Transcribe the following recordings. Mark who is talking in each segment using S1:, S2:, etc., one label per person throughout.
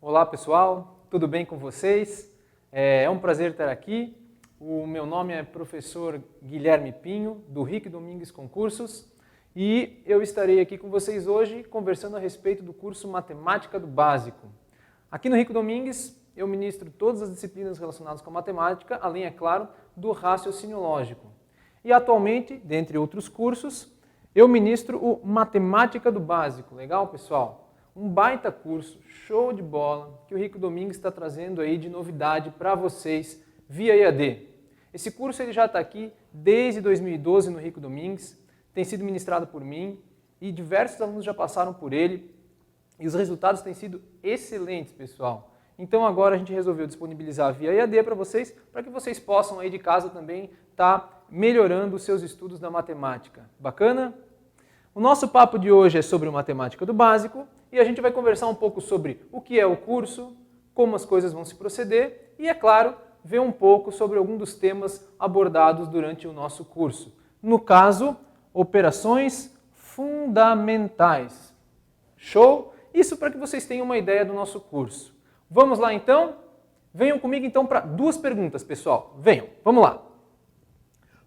S1: Olá pessoal, tudo bem com vocês? É um prazer estar aqui. O meu nome é professor Guilherme Pinho, do Rick Domingues Concursos, e eu estarei aqui com vocês hoje conversando a respeito do curso Matemática do Básico. Aqui no Rick Domingues eu ministro todas as disciplinas relacionadas com a matemática, além, é claro, do raciocínio lógico. E atualmente, dentre outros cursos, eu ministro o Matemática do Básico. Legal, pessoal? Um baita curso, show de bola, que o Rick Domingues está trazendo aí de novidade para vocês via EAD. Esse curso ele já está aqui desde 2012 no Rick Domingues, tem sido ministrado por mim e diversos alunos já passaram por ele e os resultados têm sido excelentes, pessoal. Então agora a gente resolveu disponibilizar via EAD para que vocês possam aí de casa também estar melhorando os seus estudos da matemática. Bacana? O nosso papo de hoje é sobre o Matemática do Básico e a gente vai conversar um pouco sobre o que é o curso, como as coisas vão se proceder e, é claro, ver um pouco sobre algum dos temas abordados durante o nosso curso. No caso, operações fundamentais. Show? Isso para que vocês tenham uma ideia do nosso curso. Vamos lá então? Venham comigo então para duas perguntas, pessoal. Venham, vamos lá.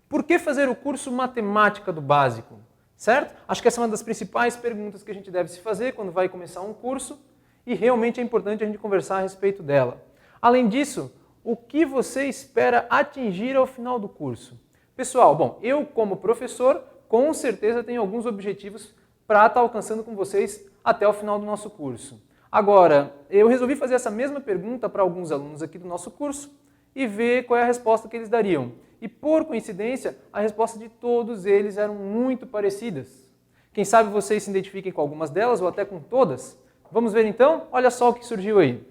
S1: Por que fazer o curso Matemática do Básico? Certo? Acho que essa é uma das principais perguntas que a gente deve se fazer quando vai começar um curso e realmente é importante a gente conversar a respeito dela. Além disso, o que você espera atingir ao final do curso? Pessoal, bom, eu como professor com certeza tenho alguns objetivos para estar alcançando com vocês até o final do nosso curso. Agora, eu resolvi fazer essa mesma pergunta para alguns alunos aqui do nosso curso e ver qual é a resposta que eles dariam. E por coincidência, a resposta de todos eles eram muito parecidas. Quem sabe vocês se identifiquem com algumas delas ou até com todas? Vamos ver então? Olha só o que surgiu aí.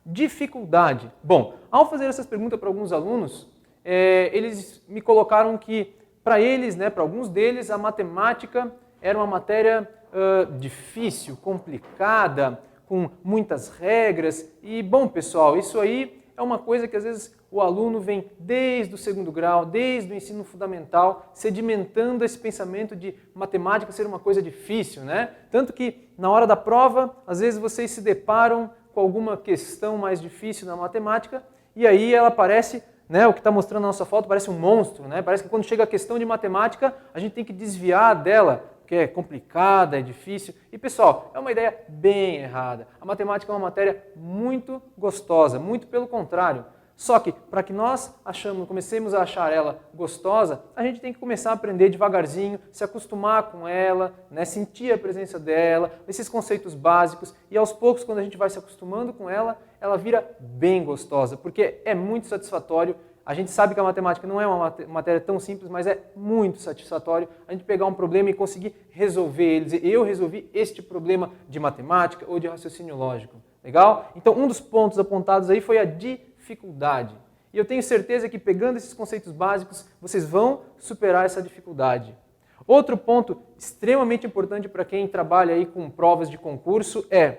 S1: Dificuldade. Bom, ao fazer essas perguntas para alguns alunos, eles me colocaram que para eles, para alguns deles, a matemática era uma matéria difícil, complicada, com muitas regras. E, bom, pessoal, isso aí é uma coisa que às vezes o aluno vem desde o segundo grau, desde o ensino fundamental, sedimentando esse pensamento de matemática ser uma coisa difícil, né? Tanto que na hora da prova, às vezes vocês se deparam com alguma questão mais difícil na matemática e aí ela parece, o que está mostrando na nossa foto parece um monstro, né? Parece que quando chega a questão de matemática, a gente tem que desviar dela, que é complicada, é difícil. E, pessoal, é uma ideia bem errada. A matemática é uma matéria muito gostosa, muito pelo contrário. Só que, para que nós comecemos a achar ela gostosa, a gente tem que começar a aprender devagarzinho, se acostumar com ela, sentir a presença dela, esses conceitos básicos. E, aos poucos, quando a gente vai se acostumando com ela, ela vira bem gostosa, porque é muito satisfatório. A gente sabe que a matemática não é uma matéria tão simples, mas é muito satisfatório a gente pegar um problema e conseguir resolver ele. Eu resolvi este problema de matemática ou de raciocínio lógico. Legal? Então, um dos pontos apontados aí foi a dificuldade. E eu tenho certeza que pegando esses conceitos básicos, vocês vão superar essa dificuldade. Outro ponto extremamente importante para quem trabalha aí com provas de concurso é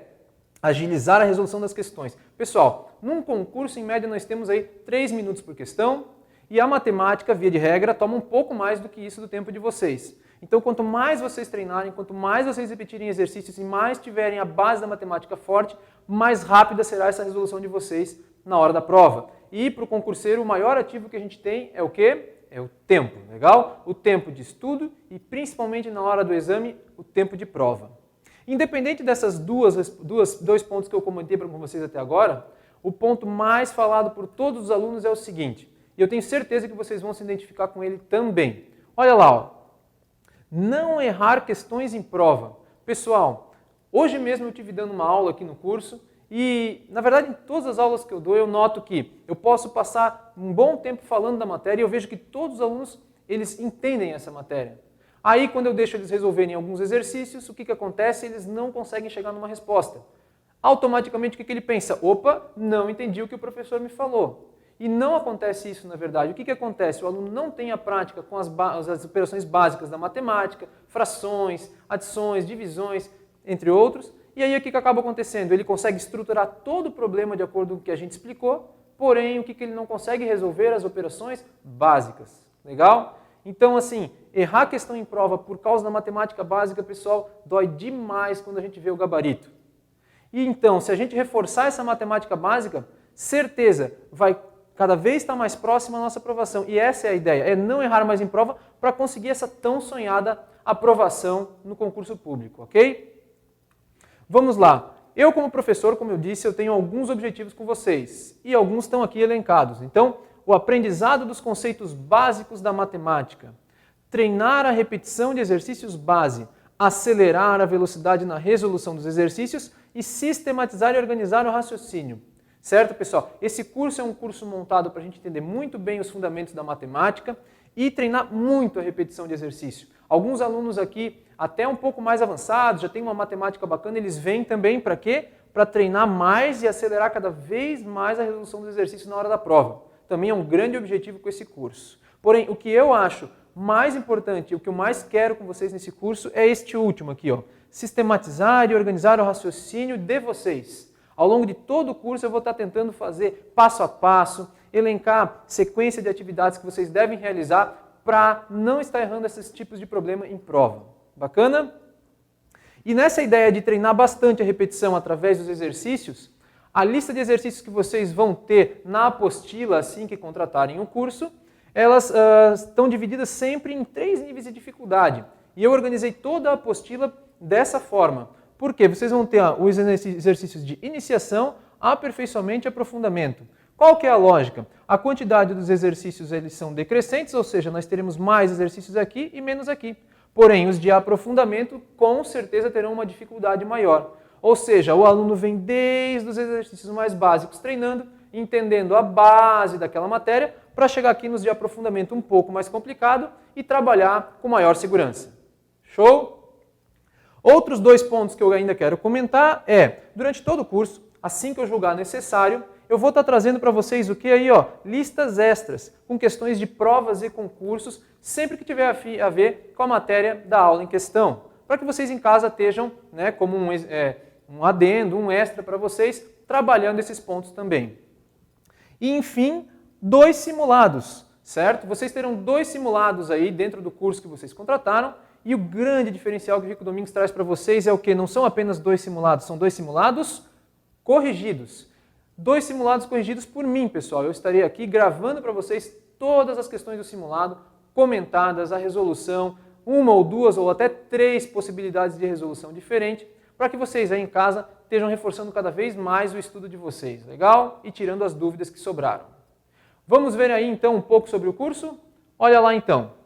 S1: agilizar a resolução das questões. Pessoal, num concurso, em média, nós temos aí 3 minutos por questão e a matemática, via de regra, toma um pouco mais do que isso do tempo de vocês. Então, quanto mais vocês treinarem, quanto mais vocês repetirem exercícios e mais tiverem a base da matemática forte, mais rápida será essa resolução de vocês na hora da prova. E para o concurseiro, o maior ativo que a gente tem é o quê? É o tempo, legal? O tempo de estudo e, principalmente na hora do exame, o tempo de prova. Independente dessas dois pontos que eu comentei com vocês até agora, o ponto mais falado por todos os alunos é o seguinte, e eu tenho certeza que vocês vão se identificar com ele também. Olha lá, ó. Não errar questões em prova. Pessoal, hoje mesmo eu estive dando uma aula aqui no curso e, na verdade, em todas as aulas que eu dou, eu noto que eu posso passar um bom tempo falando da matéria e eu vejo que todos os alunos, eles entendem essa matéria. Aí, quando eu deixo eles resolverem alguns exercícios, o que acontece? Eles não conseguem chegar numa resposta. Automaticamente, o que ele pensa? Opa, não entendi o que o professor me falou. E não acontece isso, na verdade. O que acontece? O aluno não tem a prática com as operações básicas da matemática, frações, adições, divisões, entre outros. E aí, o que acaba acontecendo? Ele consegue estruturar todo o problema de acordo com o que a gente explicou, porém, o que ele não consegue resolver? As operações básicas. Legal? Então, assim, errar a questão em prova por causa da matemática básica, pessoal, dói demais quando a gente vê o gabarito. E então, se a gente reforçar essa matemática básica, certeza, vai cada vez estar mais próxima a nossa aprovação. E essa é a ideia, é não errar mais em prova para conseguir essa tão sonhada aprovação no concurso público, ok? Vamos lá. Eu, como professor, como eu disse, eu tenho alguns objetivos com vocês. E alguns estão aqui elencados. Então, o aprendizado dos conceitos básicos da matemática, treinar a repetição de exercícios base, acelerar a velocidade na resolução dos exercícios e sistematizar e organizar o raciocínio. Certo, pessoal? Esse curso é um curso montado para a gente entender muito bem os fundamentos da matemática e treinar muito a repetição de exercício. Alguns alunos aqui, até um pouco mais avançados, já têm uma matemática bacana, eles vêm também para quê? Para treinar mais e acelerar cada vez mais a resolução dos exercícios na hora da prova. Também é um grande objetivo com esse curso. Porém, o que eu acho mais importante, o que eu mais quero com vocês nesse curso é este último aqui, ó. Sistematizar e organizar o raciocínio de vocês. Ao longo de todo o curso eu vou estar tentando fazer passo a passo, elencar sequência de atividades que vocês devem realizar para não estar errando esses tipos de problema em prova. Bacana? E nessa ideia de treinar bastante a repetição através dos exercícios, a lista de exercícios que vocês vão ter na apostila assim que contratarem o curso, elas estão divididas sempre em 3 níveis de dificuldade. E eu organizei toda a apostila dessa forma. Por quê? Vocês vão ter os exercícios de iniciação, aperfeiçoamento e aprofundamento. Qual que é a lógica? A quantidade dos exercícios eles são decrescentes, ou seja, nós teremos mais exercícios aqui e menos aqui. Porém, os de aprofundamento com certeza terão uma dificuldade maior. Ou seja, o aluno vem desde os exercícios mais básicos treinando, entendendo a base daquela matéria, para chegar aqui nos de aprofundamento um pouco mais complicado e trabalhar com maior segurança. Show? Outros 2 pontos que eu ainda quero comentar é, durante todo o curso, assim que eu julgar necessário, eu vou estar trazendo para vocês o que aí, ó, listas extras, com questões de provas e concursos, sempre que tiver a ver com a matéria da aula em questão, para que vocês em casa estejam, né, como um adendo, um extra para vocês, trabalhando esses pontos também. E, enfim, 2 simulados, certo? Vocês terão 2 simulados aí dentro do curso que vocês contrataram, e o grande diferencial que o Rico Domingues traz para vocês é o que? Não são apenas 2 simulados, são 2 simulados corrigidos. 2 simulados corrigidos por mim, pessoal. Eu estarei aqui gravando para vocês todas as questões do simulado, comentadas, a resolução, 1 ou 2 ou até 3 possibilidades de resolução diferente, para que vocês aí em casa estejam reforçando cada vez mais o estudo de vocês, legal? E tirando as dúvidas que sobraram. Vamos ver aí então um pouco sobre o curso? Olha lá então.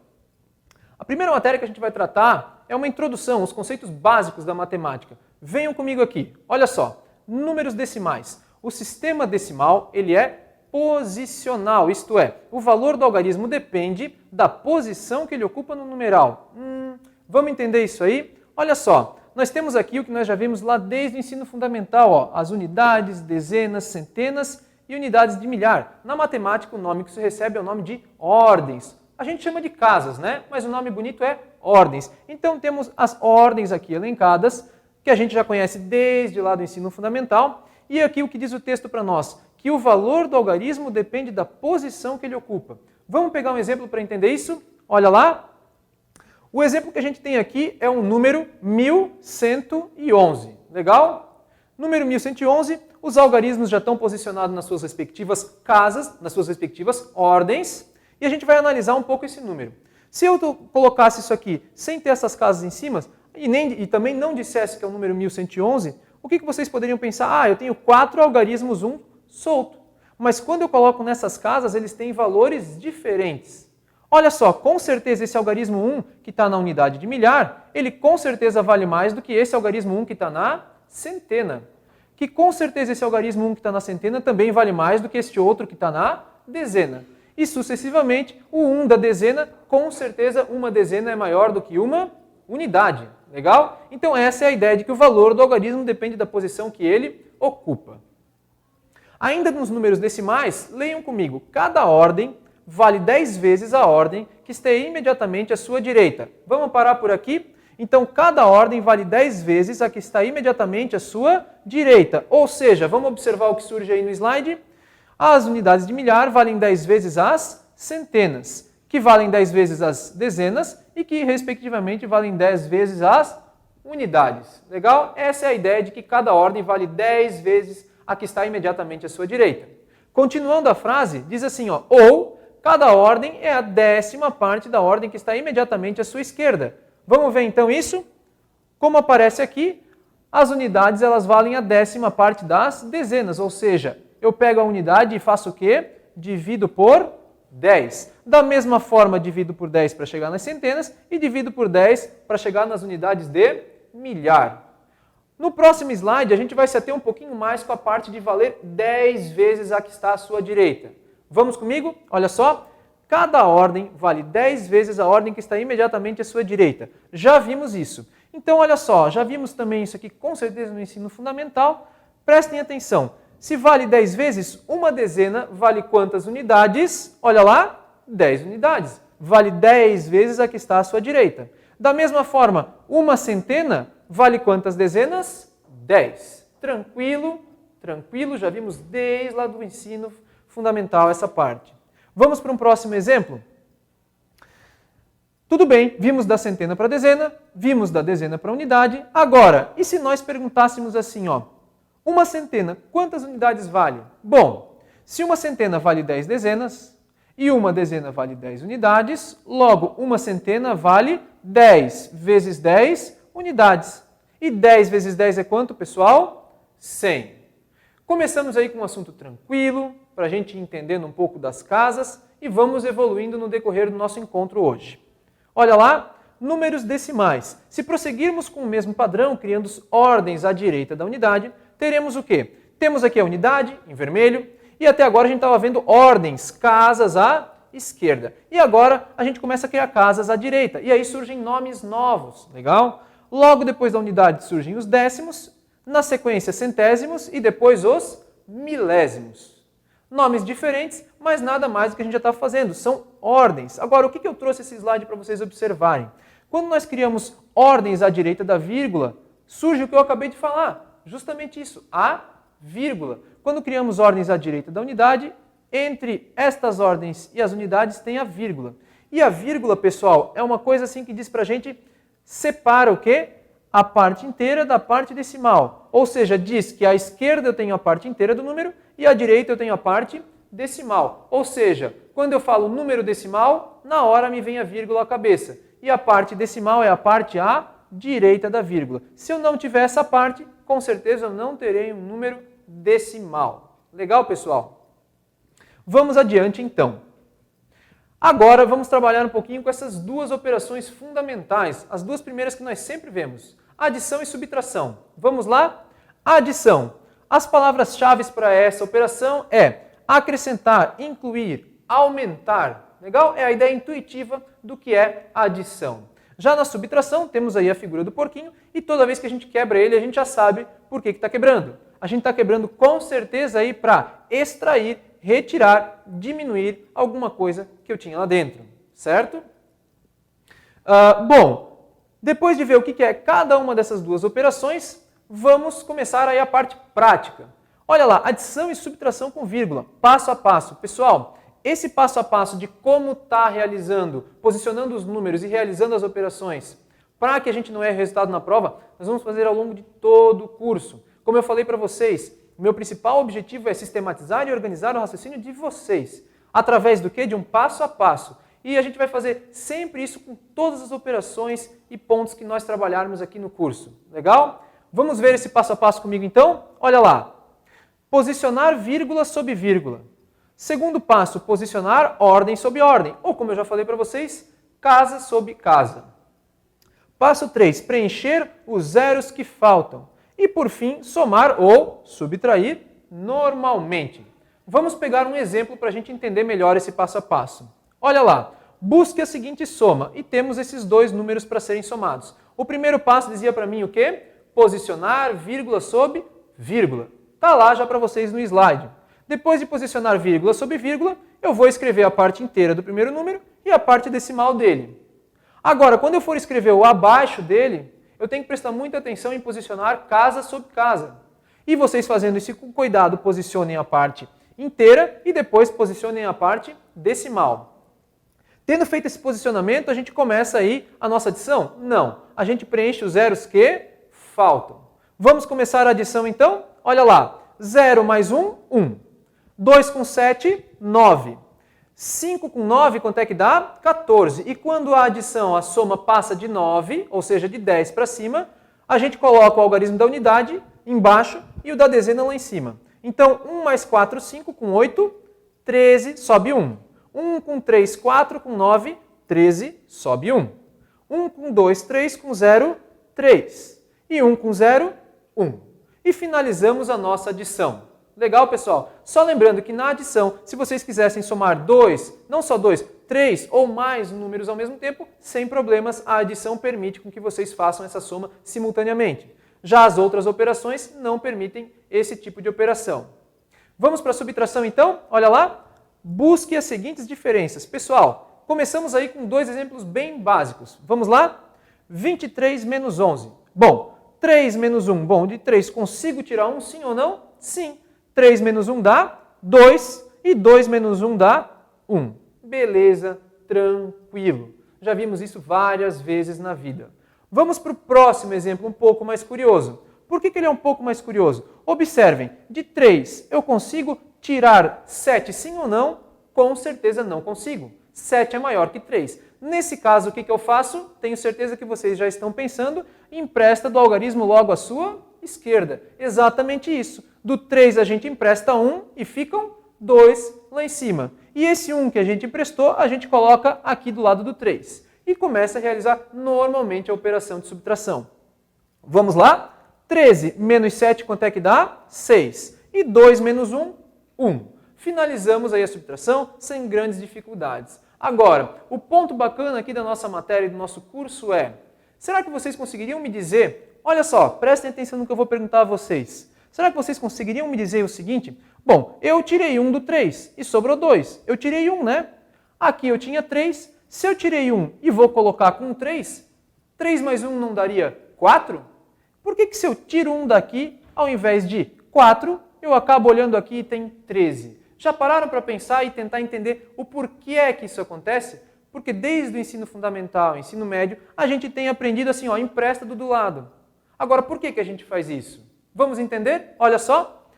S1: A primeira matéria que a gente vai tratar é uma introdução aos conceitos básicos da matemática. Venham comigo aqui. Olha só, números decimais. O sistema decimal ele é posicional, isto é, o valor do algarismo depende da posição que ele ocupa no numeral. Vamos entender isso aí? Olha só, nós temos aqui o que nós já vimos lá desde o ensino fundamental, ó, as unidades, dezenas, centenas e unidades de milhar. Na matemática, o nome que isso recebe é o nome de ordens. A gente chama de casas, né? Mas o nome bonito é ordens. Então temos as ordens aqui elencadas, que a gente já conhece desde lá do ensino fundamental. E aqui o que diz o texto para nós? Que o valor do algarismo depende da posição que ele ocupa. Vamos pegar um exemplo para entender isso? Olha lá. O exemplo que a gente tem aqui é um número 1111. Legal? Número 1111, os algarismos já estão posicionados nas suas respectivas casas, nas suas respectivas ordens. E a gente vai analisar um pouco esse número. Se eu colocasse isso aqui sem ter essas casas em cima e também não dissesse que é o número 1111, o que vocês poderiam pensar? Ah, eu tenho 4 algarismos 1 solto. Mas quando eu coloco nessas casas, eles têm valores diferentes. Olha só, com certeza esse algarismo 1 que está na unidade de milhar, ele com certeza vale mais do que esse algarismo 1 que está na centena. Que com certeza esse algarismo 1 que está na centena também vale mais do que este outro que está na dezena. E sucessivamente, o 1 da dezena, com certeza uma dezena é maior do que uma unidade. Legal? Então essa é a ideia de que o valor do algarismo depende da posição que ele ocupa. Ainda nos números decimais, leiam comigo, cada ordem vale 10 vezes a ordem que está imediatamente à sua direita. Vamos parar por aqui? Então cada ordem vale 10 vezes a que está imediatamente à sua direita. Ou seja, vamos observar o que surge aí no slide? As unidades de milhar valem 10 vezes as centenas, que valem 10 vezes as dezenas e que, respectivamente, valem 10 vezes as unidades. Legal? Essa é a ideia de que cada ordem vale 10 vezes a que está imediatamente à sua direita. Continuando a frase, diz assim, ó, ou cada ordem é a 10ª parte da ordem que está imediatamente à sua esquerda. Vamos ver então isso? Como aparece aqui, as unidades elas valem a 10ª parte das dezenas, ou seja, eu pego a unidade e faço o quê? Divido por 10. Da mesma forma, divido por 10 para chegar nas centenas e divido por 10 para chegar nas unidades de milhar. No próximo slide, a gente vai se ater um pouquinho mais com a parte de valer 10 vezes a que está à sua direita. Vamos comigo? Olha só. Cada ordem vale 10 vezes a ordem que está imediatamente à sua direita. Já vimos isso. Então, olha só, já vimos também isso aqui com certeza no ensino fundamental. Prestem atenção. Se vale 10 vezes, uma dezena vale quantas unidades? Olha lá, 10 unidades. Vale 10 vezes a que está à sua direita. Da mesma forma, uma centena vale quantas dezenas? 10. Tranquilo, tranquilo, já vimos desde lá do ensino fundamental essa parte. Vamos para um próximo exemplo? Tudo bem, vimos da centena para a dezena, vimos da dezena para a unidade. Agora, e se nós perguntássemos assim, ó, uma centena, quantas unidades vale? Bom, se uma centena vale 10 dezenas e uma dezena vale 10 unidades, logo uma centena vale 10 vezes 10 unidades. E 10 vezes 10 é quanto, pessoal? 100. Começamos aí com um assunto tranquilo, para a gente ir entendendo um pouco das casas e vamos evoluindo no decorrer do nosso encontro hoje. Olha lá, números decimais. Se prosseguirmos com o mesmo padrão, criando ordens à direita da unidade, teremos o quê? Temos aqui a unidade, em vermelho, e até agora a gente estava vendo ordens, casas à esquerda. E agora a gente começa a criar casas à direita, e aí surgem nomes novos, legal? Logo depois da unidade surgem os décimos, na sequência centésimos e depois os milésimos. Nomes diferentes, mas nada mais do que a gente já está fazendo, são ordens. Agora, o que eu trouxe esse slide para vocês observarem? Quando nós criamos ordens à direita da vírgula, surge o que eu acabei de falar, justamente isso, a vírgula. Quando criamos ordens à direita da unidade, entre estas ordens e as unidades tem a vírgula. E a vírgula, pessoal, é uma coisa assim que diz para a gente, separa o quê? A parte inteira da parte decimal. Ou seja, diz que à esquerda eu tenho a parte inteira do número e à direita eu tenho a parte decimal. Ou seja, quando eu falo número decimal, na hora me vem a vírgula à cabeça. E a parte decimal é a parte à direita da vírgula. Se eu não tiver essa parte, com certeza eu não terei um número decimal. Legal, pessoal? Vamos adiante, então. Agora vamos trabalhar um pouquinho com essas duas operações fundamentais, as duas primeiras que nós sempre vemos, adição e subtração. Vamos lá? Adição. As palavras-chave para essa operação é acrescentar, incluir, aumentar. Legal? É a ideia intuitiva do que é adição. Já na subtração, temos aí a figura do porquinho e toda vez que a gente quebra ele, a gente já sabe por que está quebrando. A gente está quebrando com certeza aí para extrair, retirar, diminuir alguma coisa que eu tinha lá dentro, certo? Bom, depois de ver o que é cada uma dessas duas operações, vamos começar aí a parte prática. Olha lá, adição e subtração com vírgula, passo a passo. Pessoal, esse passo a passo de como está realizando, posicionando os números e realizando as operações, para que a gente não erre o resultado na prova, nós vamos fazer ao longo de todo o curso. Como eu falei para vocês, o meu principal objetivo é sistematizar e organizar o raciocínio de vocês. Através do quê? De um passo a passo. E a gente vai fazer sempre isso com todas as operações e pontos que nós trabalharmos aqui no curso. Legal? Vamos ver esse passo a passo comigo então? Olha lá. Posicionar vírgula sob vírgula. Segundo passo, posicionar ordem sob ordem. Ou como eu já falei para vocês, casa sob casa. Passo 3, preencher os zeros que faltam. E por fim, somar ou subtrair normalmente. Vamos pegar um exemplo para a gente entender melhor esse passo a passo. Olha lá, busque a seguinte soma e temos esses dois números para serem somados. O primeiro passo dizia para mim o quê? Posicionar vírgula sob vírgula. Está lá já para vocês no slide. Depois de posicionar vírgula sob vírgula, eu vou escrever a parte inteira do primeiro número e a parte decimal dele. Agora, quando eu for escrever o abaixo dele, eu tenho que prestar muita atenção em posicionar casa sob casa. E vocês fazendo isso com cuidado, posicionem a parte inteira e depois posicionem a parte decimal. Tendo feito esse posicionamento, a gente começa aí a nossa adição? Não. A gente preenche os zeros que faltam. Vamos começar a adição então? Olha lá. 0 mais 1, 1. 2 com 7, 9. 5 com 9, quanto é que dá? 14. E quando a adição, a soma passa de 9, ou seja, de 10 para cima, a gente coloca o algarismo da unidade embaixo e o da dezena lá em cima. Então, 1 mais 4, 5, com 8, 13, sobe 1. 1 com 3, 4, com 9, 13, sobe 1. 1 com 2, 3, com 0, 3. E 1 com 0, 1. E finalizamos a nossa adição. Legal, pessoal? Só lembrando que na adição, se vocês quisessem somar 2, não só 2, 3 ou mais números ao mesmo tempo, sem problemas, a adição permite com que vocês façam essa soma simultaneamente. Já as outras operações não permitem esse tipo de operação. Vamos para a subtração então? Olha lá. Busque as seguintes diferenças. Pessoal, começamos aí com dois exemplos bem básicos. Vamos lá? 23 menos 11. Bom, 3 menos 1. Bom, de 3 consigo tirar 1, sim ou não? Sim. 3 menos 1 dá 2 e 2 menos 1 dá 1. Beleza, tranquilo. Já vimos isso várias vezes na vida. Vamos para o próximo exemplo um pouco mais curioso. Por que ele é um pouco mais curioso? Observem, de 3 eu consigo tirar 7 sim ou não? Com certeza não consigo. 7 é maior que 3. Nesse caso, o que eu faço? Tenho certeza que vocês já estão pensando, empresta do algarismo logo à sua esquerda. Exatamente isso. Do 3 a gente empresta 1 e ficam 2 lá em cima. E esse 1 que a gente emprestou, a gente coloca aqui do lado do 3. E começa a realizar normalmente a operação de subtração. Vamos lá? 13 menos 7, quanto é que dá? 6. E 2 menos 1, 1. Finalizamos aí a subtração sem grandes dificuldades. Agora, o ponto bacana aqui da nossa matéria e do nosso curso é, será que vocês conseguiriam me dizer, olha só, prestem atenção no que eu vou perguntar a vocês. Será que vocês conseguiriam me dizer o seguinte? Bom, eu tirei 1 do 3 e sobrou 2. Eu tirei 1, né? Aqui eu tinha 3. Se eu tirei 1 e vou colocar com 3, 3 mais 1 não daria 4? Por que se eu tiro 1 daqui, ao invés de 4, eu acabo olhando aqui e tem 13? Já pararam para pensar e tentar entender o porquê é que isso acontece? Porque desde o ensino fundamental, ensino médio, a gente tem aprendido assim, ó, empresta do lado. Agora, por que a gente faz isso? Vamos entender? Olha só.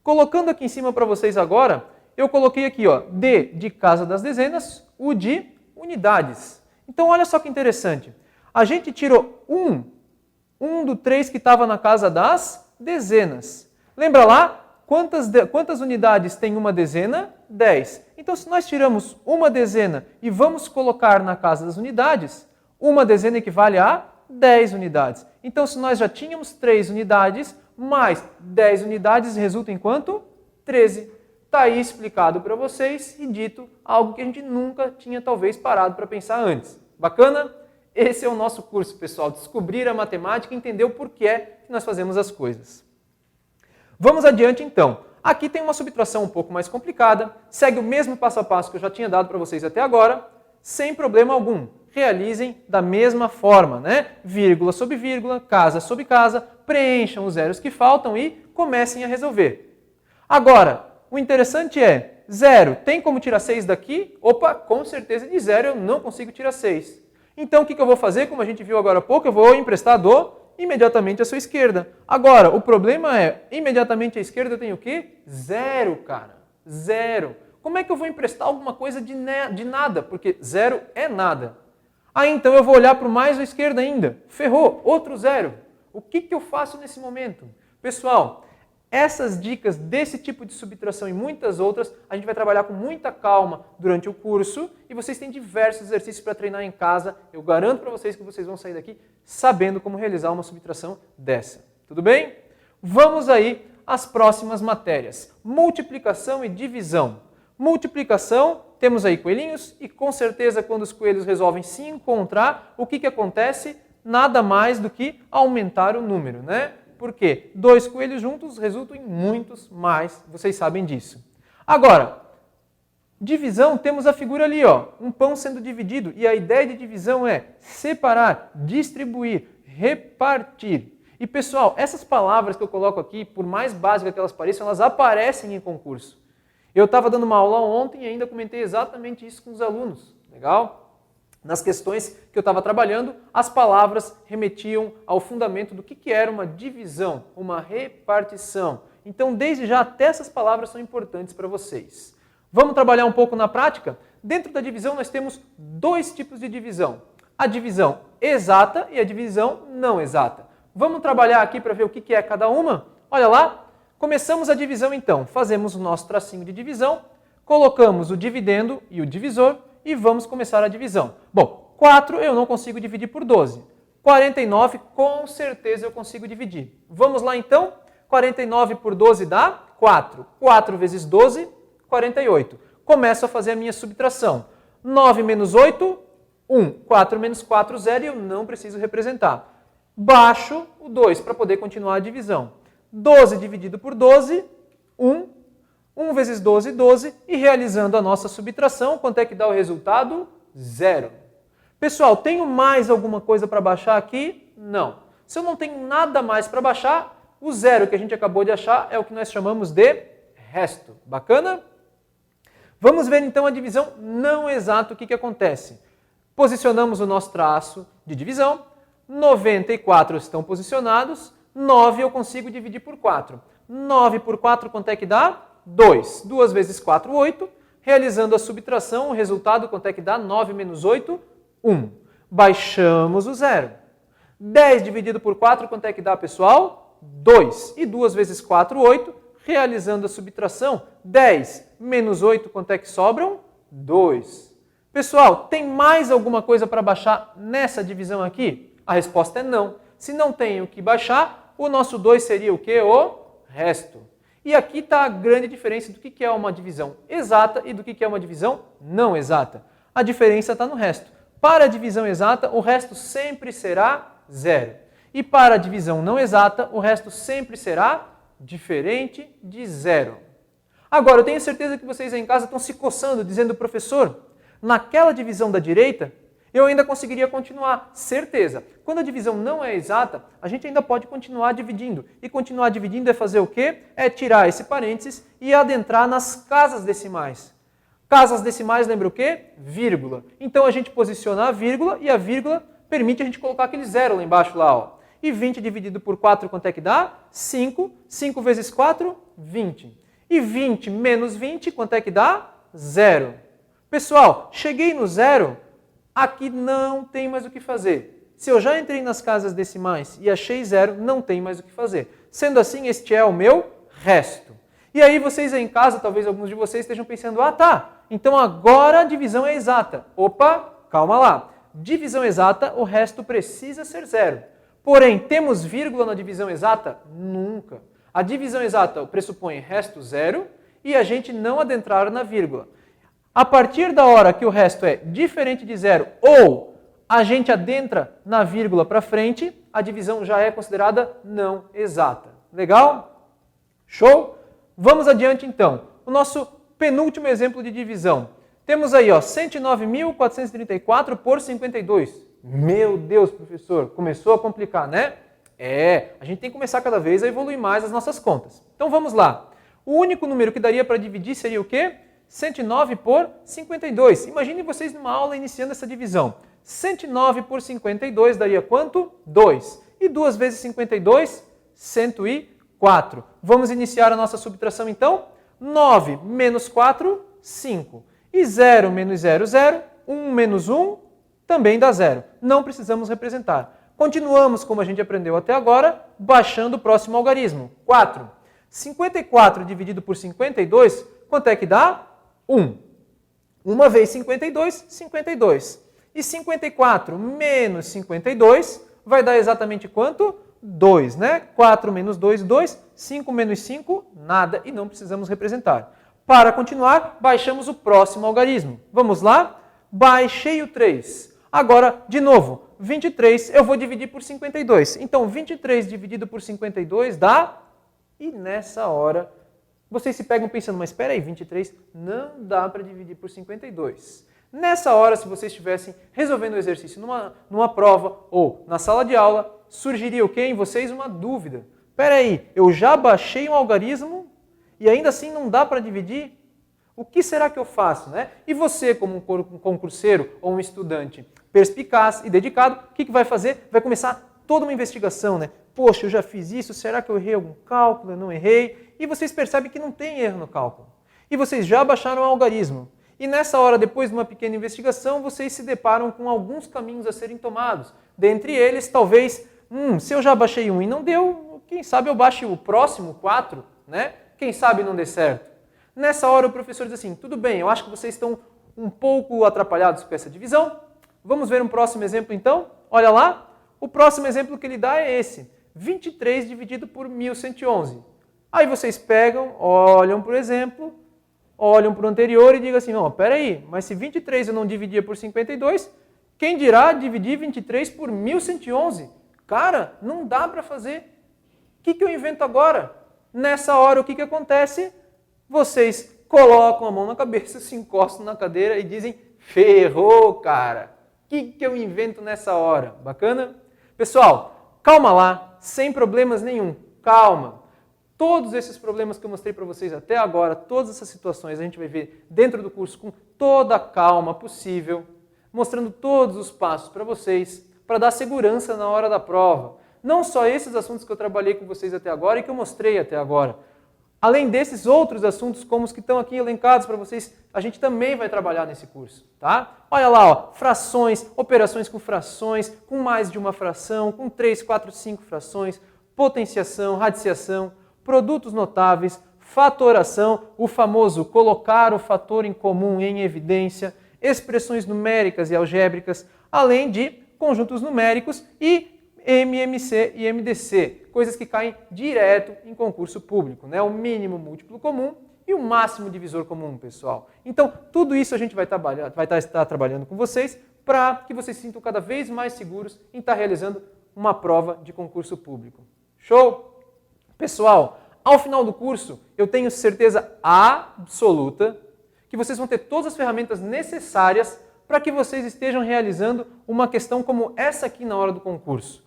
S1: Colocando aqui em cima para vocês agora, eu coloquei aqui, ó, D de casa das dezenas, U de unidades. Então, olha só que interessante. A gente tirou 1 do 3 que estava na casa das dezenas. Lembra lá? Quantas unidades tem uma dezena? 10. Então, se nós tiramos uma dezena e vamos colocar na casa das unidades, uma dezena equivale a 10 unidades. Então, se nós já tínhamos 3 unidades, mais 10 unidades resulta em quanto? 13. Está aí explicado para vocês e dito algo que a gente nunca tinha talvez parado para pensar antes. Bacana? Esse é o nosso curso, pessoal. Descobrir a matemática e entender o porquê que nós fazemos as coisas. Vamos adiante então. Aqui tem uma subtração um pouco mais complicada. Segue o mesmo passo a passo que eu já tinha dado para vocês até agora, sem problema algum. Realizem da mesma forma, né? Vírgula sobre vírgula, casa sobre casa, preencham os zeros que faltam e comecem a resolver. Agora, o interessante é, 0, tem como tirar 6 daqui? Opa, com certeza de 0 eu não consigo tirar 6. Então o que eu vou fazer? Como a gente viu agora há pouco, eu vou emprestar do imediatamente à sua esquerda. Agora, o problema é, imediatamente à esquerda eu tenho o quê? 0, cara. 0. Como é que eu vou emprestar alguma coisa de nada? Porque 0 é nada. Ah, então eu vou olhar para o mais à esquerda ainda. Ferrou, outro 0. O que eu faço nesse momento? Pessoal, essas dicas desse tipo de subtração e muitas outras, a gente vai trabalhar com muita calma durante o curso e vocês têm diversos exercícios para treinar em casa. Eu garanto para vocês que vocês vão sair daqui sabendo como realizar uma subtração dessa. Tudo bem? Vamos aí às próximas matérias. Multiplicação e divisão. Multiplicação, temos aí coelhinhos e com certeza quando os coelhos resolvem se encontrar, o que acontece? Nada mais do que aumentar o número, né? Porque 2 coelhos juntos resultam em muitos mais, vocês sabem disso. Agora, divisão, temos a figura ali, ó, um pão sendo dividido. E a ideia de divisão é separar, distribuir, repartir. E pessoal, essas palavras que eu coloco aqui, por mais básicas que elas pareçam, elas aparecem em concurso. Eu estava dando uma aula ontem e ainda comentei exatamente isso com os alunos. Legal? Nas questões que eu estava trabalhando, as palavras remetiam ao fundamento do que era uma divisão, uma repartição. Então, desde já, até essas palavras são importantes para vocês. Vamos trabalhar um pouco na prática? Dentro da divisão, nós temos dois tipos de divisão. A divisão exata e a divisão não exata. Vamos trabalhar aqui para ver o que é cada uma? Olha lá, começamos a divisão então. Fazemos o nosso tracinho de divisão, colocamos o dividendo e o divisor e vamos começar a divisão. Bom, 4 eu não consigo dividir por 12. 49 com certeza eu consigo dividir. Vamos lá então? 49 por 12 dá 4. 4 vezes 12, 48. Começo a fazer a minha subtração. 9 menos 8, 1. 4 menos 4, 0 e eu não preciso representar. Baixo o 2 para poder continuar a divisão. 12 dividido por 12, 1. 1 vezes 12, 12. E realizando a nossa subtração, quanto é que dá o resultado? 0. Pessoal, tenho mais alguma coisa para baixar aqui? Não. Se eu não tenho nada mais para baixar, o 0 que a gente acabou de achar é o que nós chamamos de resto. Bacana? Vamos ver então a divisão não exata, o que acontece. Posicionamos o nosso traço de divisão, 94 estão posicionados, 9 eu consigo dividir por 4. 9 por 4 quanto é que dá? 2. 2 vezes 4, 8. Realizando a subtração, o resultado quanto é que dá? 9 menos 8, 1. Baixamos o 0. 10 dividido por 4 quanto é que dá, pessoal? 2. E 2 vezes 4, 8. Realizando a subtração, 10 menos 8, quanto é que sobram? 2. Pessoal, tem mais alguma coisa para baixar nessa divisão aqui? A resposta é não. Se não tem o que baixar, o nosso 2 seria o quê? O resto. E aqui está a grande diferença do que é uma divisão exata e do que é uma divisão não exata. A diferença está no resto. Para a divisão exata, o resto sempre será 0. E para a divisão não exata, o resto sempre será diferente de 0. Agora, eu tenho certeza que vocês aí em casa estão se coçando, dizendo, professor, naquela divisão da direita, eu ainda conseguiria continuar. Certeza. Quando a divisão não é exata, a gente ainda pode continuar dividindo. E continuar dividindo é fazer o quê? É tirar esse parênteses e adentrar nas casas decimais. Casas decimais lembra o quê? Vírgula. Então a gente posiciona a vírgula e a vírgula permite a gente colocar aquele 0 lá embaixo, lá, ó. E 20 dividido por 4, quanto é que dá? 5. 5 vezes 4, 20. E 20 menos 20, quanto é que dá? 0. Pessoal, cheguei no 0, aqui não tem mais o que fazer. Se eu já entrei nas casas decimais e achei 0, não tem mais o que fazer. Sendo assim, este é o meu resto. E aí vocês aí em casa, talvez alguns de vocês estejam pensando, ah tá, então agora a divisão é exata. Opa, calma lá. Divisão exata, o resto precisa ser 0. Porém, temos vírgula na divisão exata? Nunca. A divisão exata pressupõe resto 0 e a gente não adentrar na vírgula. A partir da hora que o resto é diferente de 0 ou a gente adentra na vírgula para frente, a divisão já é considerada não exata. Legal? Show? Vamos adiante então. O nosso penúltimo exemplo de divisão. Temos aí, ó, 109.434 por 52. Meu Deus, professor, começou a complicar, né? A gente tem que começar cada vez a evoluir mais as nossas contas. Então vamos lá. O único número que daria para dividir seria o quê? 109 por 52. Imaginem vocês numa aula iniciando essa divisão. 109 por 52 daria quanto? 2. E 2 vezes 52? 104. Vamos iniciar a nossa subtração então? 9 menos 4, 5. E 0 menos 0, 0. 1 menos 1, também dá 0. Não precisamos representar. Continuamos como a gente aprendeu até agora, baixando o próximo algarismo. 4. 54 dividido por 52, quanto é que dá? 1. 1 vezes 52, 52. E 54 menos 52 vai dar exatamente quanto? 2, né? 4 menos 2, 2. 5 menos 5, nada. E não precisamos representar. Para continuar, baixamos o próximo algarismo. Vamos lá? Baixei o 3. Agora, de novo, 23 eu vou dividir por 52. Então, 23 dividido por 52 dá... E nessa hora, vocês se pegam pensando, mas espera aí, 23 não dá para dividir por 52. Nessa hora, se vocês estivessem resolvendo o exercício numa prova ou na sala de aula, surgiria o quê em vocês? Uma dúvida. Espera aí, eu já baixei um algarismo e ainda assim não dá para dividir? O que será que eu faço, né? E você, como um concurseiro ou um estudante perspicaz e dedicado, o que vai fazer? Vai começar toda uma investigação, né? Poxa, eu já fiz isso, será que eu errei algum cálculo? Eu não errei? E vocês percebem que não tem erro no cálculo. E vocês já baixaram o algarismo. E nessa hora, depois de uma pequena investigação, vocês se deparam com alguns caminhos a serem tomados. Dentre eles, talvez, se eu já baixei um e não deu, quem sabe eu baixe o próximo 4, né? Quem sabe não dê certo. Nessa hora o professor diz assim, tudo bem, eu acho que vocês estão um pouco atrapalhados com essa divisão. Vamos ver um próximo exemplo então? Olha lá, o próximo exemplo que ele dá é esse. 23 dividido por 1111. Aí vocês pegam, olham para o exemplo, olham para o anterior e digam assim, não, peraí, mas se 23 eu não dividia por 52, quem dirá dividir 23 por 1111? Cara, não dá para fazer. O que eu invento agora? Nessa hora, o que acontece? Vocês colocam a mão na cabeça, se encostam na cadeira e dizem, ferrou, cara. O que eu invento nessa hora? Bacana? Pessoal, calma lá, sem problemas nenhum. Calma. Todos esses problemas que eu mostrei para vocês até agora, todas essas situações, a gente vai ver dentro do curso com toda a calma possível, mostrando todos os passos para vocês, para dar segurança na hora da prova. Não só esses assuntos que eu trabalhei com vocês até agora e que eu mostrei até agora. Além desses outros assuntos, como os que estão aqui elencados para vocês, a gente também vai trabalhar nesse curso, tá? Olha lá, ó, frações, operações com mais de uma fração, com 3, 4, 5 frações, potenciação, radiciação, produtos notáveis, fatoração, o famoso colocar o fator em comum em evidência, expressões numéricas e algébricas, além de conjuntos numéricos e MMC e MDC, coisas que caem direto em concurso público, né? O mínimo múltiplo comum e o máximo divisor comum, pessoal. Então, tudo isso a gente vai estar trabalhando com vocês para que vocês se sintam cada vez mais seguros em estar realizando uma prova de concurso público. Show? Pessoal, ao final do curso, eu tenho certeza absoluta que vocês vão ter todas as ferramentas necessárias para que vocês estejam realizando uma questão como essa aqui na hora do concurso.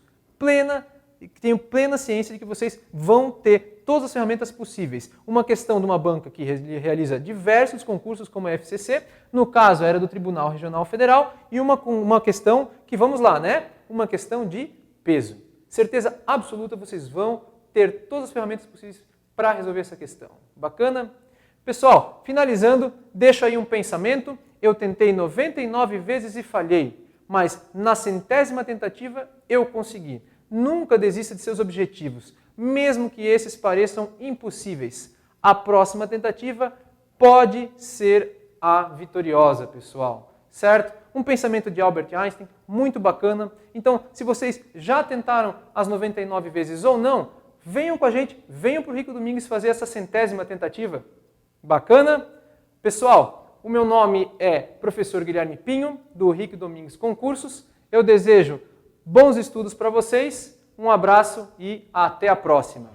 S1: Tenho plena ciência de que vocês vão ter todas as ferramentas possíveis. Uma questão de uma banca que realiza diversos concursos como a FCC, no caso era do Tribunal Regional Federal, e uma questão que, vamos lá, né? Uma questão de peso. Certeza absoluta vocês vão ter todas as ferramentas possíveis para resolver essa questão. Bacana? Pessoal, finalizando, deixo aí um pensamento. Eu tentei 99 vezes e falhei, mas na 100ª tentativa eu consegui. Nunca desista de seus objetivos, mesmo que esses pareçam impossíveis. A próxima tentativa pode ser a vitoriosa, pessoal. Certo? Um pensamento de Albert Einstein, muito bacana. Então, se vocês já tentaram as 99 vezes ou não, venham com a gente, venham para o Rico Domingues fazer essa 100ª tentativa. Bacana? Pessoal, o meu nome é Professor Guilherme Pinho, do Rico Domingues Concursos. Eu desejo bons estudos para vocês, um abraço e até a próxima!